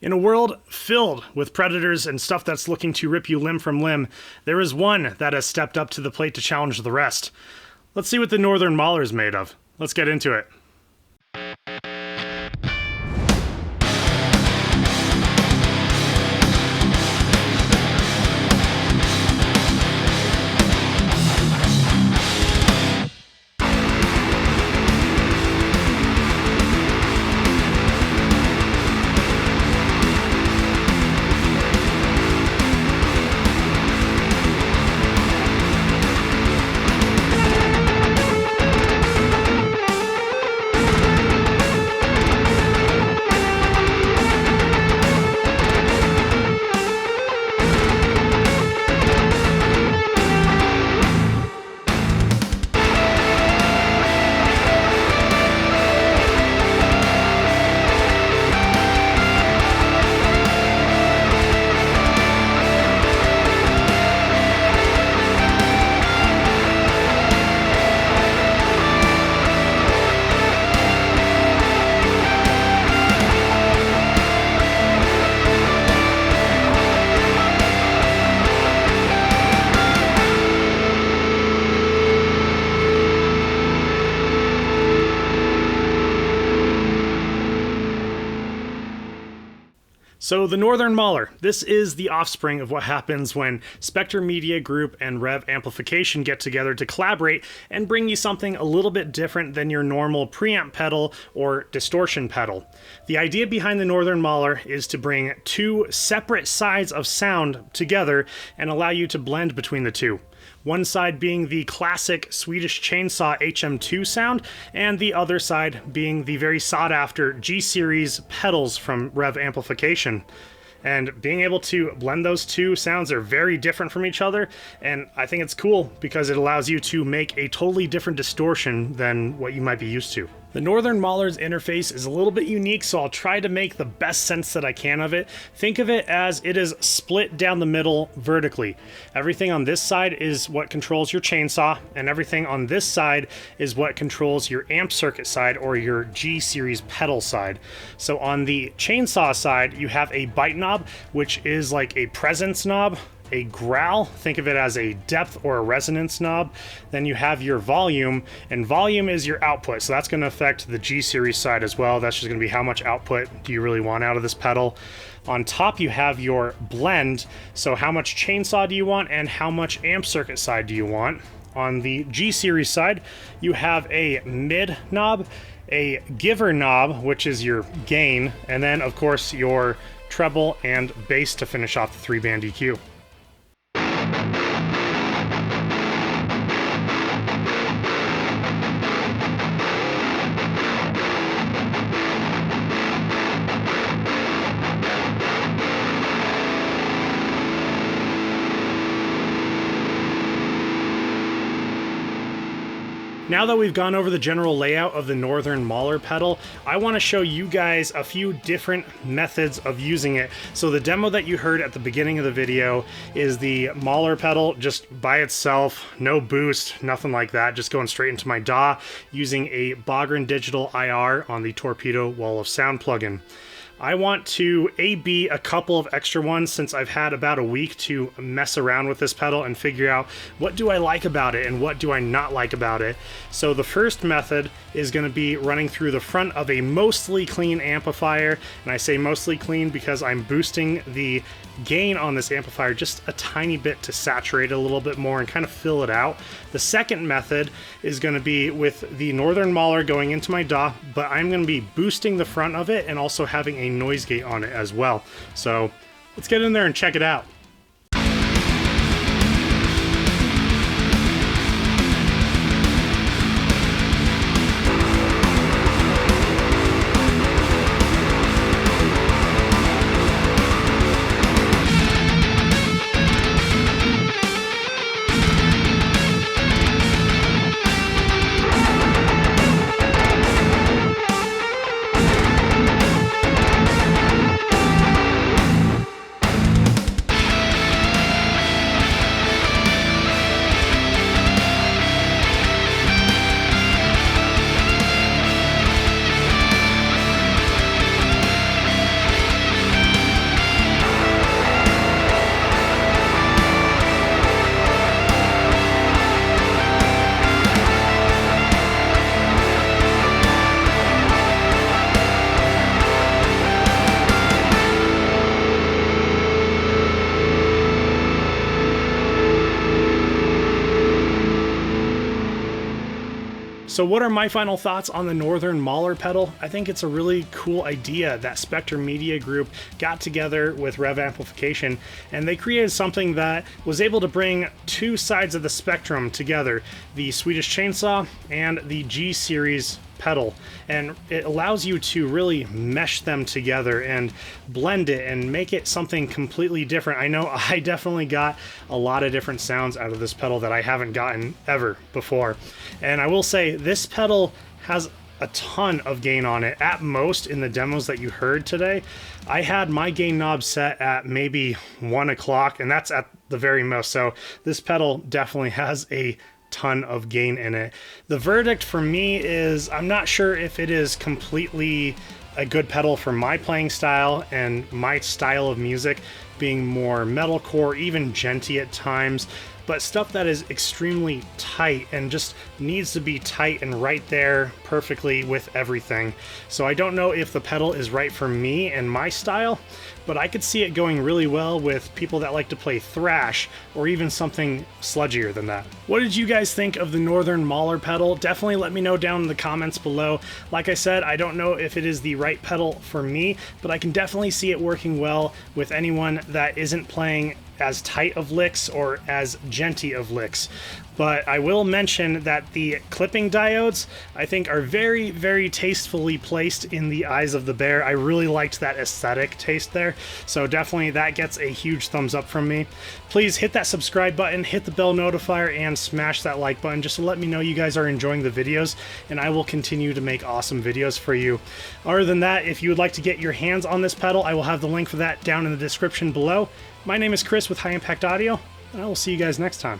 In a world filled with predators and stuff that's looking to rip you limb from limb, there is one that has stepped up to the plate to challenge the rest. Let's see what the Northern Mauler is made of. Let's get into it. So the Northern Mauler, this is the offspring of what happens when Specter Media Group and Revv Amplification get together to collaborate and bring you something a little bit different than your normal preamp pedal or distortion pedal. The idea behind the Northern Mauler is to bring two separate sides of sound together and allow you to blend between the two. One side being the classic Swedish chainsaw HM2 sound, and the other side being the very sought-after G Series pedals from Revv Amplification. And being able to blend those two sounds are very different from each other, and I think it's cool because it allows you to make a totally different distortion than what you might be used to. The Northern Mauler's interface is a little bit unique, so I'll try to make the best sense that I can of it. Think of it as it is split down the middle vertically. Everything on this side is what controls your chainsaw, and everything on this side is what controls your amp circuit side or your G Series pedal side. So on the chainsaw side, you have a bite knob, which is like a presence knob. A growl, think of it as a depth or a resonance knob. Then you have your volume, and volume is your output, so that's going to affect the G Series side as well. That's just going to be how much output do you really want out of this pedal. On top you have your blend, so how much chainsaw do you want and how much amp circuit side do you want. On the G Series side, you have a mid knob, a giver knob, which is your gain, and then of course your treble and bass to finish off the 3-band EQ. Now that we've gone over the general layout of the Northern Mauler pedal, I want to show you guys a few different methods of using it. So the demo that you heard at the beginning of the video is the Mauler pedal just by itself, no boost, nothing like that, just going straight into my DAW using a Bogren Digital IR on the Torpedo Wall of Sound plugin. I want to A/B a couple of extra ones since I've had about a week to mess around with this pedal and figure out what do I like about it and what do I not like about it. So the first method is going to be running through the front of a mostly clean amplifier, and I say mostly clean because I'm boosting the gain on this amplifier just a tiny bit to saturate it a little bit more and kind of fill it out. The second method is going to be with the Northern Mauler going into my DAW, but I'm going to be boosting the front of it and also having a noise gate on it as well. So let's get in there and check it out. So what are my final thoughts on the Northern Mauler pedal? I think it's a really cool idea that Specter Media Group got together with Revv Amplification, and they created something that was able to bring two sides of the spectrum together, the Swedish chainsaw and the G Series pedal, and it allows you to really mesh them together and blend it and make it something completely different. I know I definitely got a lot of different sounds out of this pedal that I haven't gotten ever before, and I will say this pedal has a ton of gain on it. At most, in the demos that you heard today, I had my gain knob set at maybe 1 o'clock, and that's at the very most. So this pedal definitely has a ton of gain in it. The verdict for me is I'm not sure if it is completely a good pedal for my playing style and my style of music, being more metalcore, even djenty at times, but stuff that is extremely tight and just needs to be tight and right there perfectly with everything. So I don't know if the pedal is right for me and my style, but I could see it going really well with people that like to play thrash or even something sludgier than that. What did you guys think of the Northern Mauler pedal? Definitely let me know down in the comments below. Like I said, I don't know if it is the right pedal for me, but I can definitely see it working well with anyone that isn't playing as tight of licks or as djenty of licks. But I will mention that the clipping diodes, I think, are very, very tastefully placed in the eyes of the bear. I really liked that aesthetic taste there, so definitely that gets a huge thumbs up from me. Please hit that subscribe button, hit the bell notifier, and smash that like button just to let me know you guys are enjoying the videos, and I will continue to make awesome videos for you. Other than that, if you would like to get your hands on this pedal, I will have the link for that down in the description below. My name is Chris with High Impact Audio, and I will see you guys next time.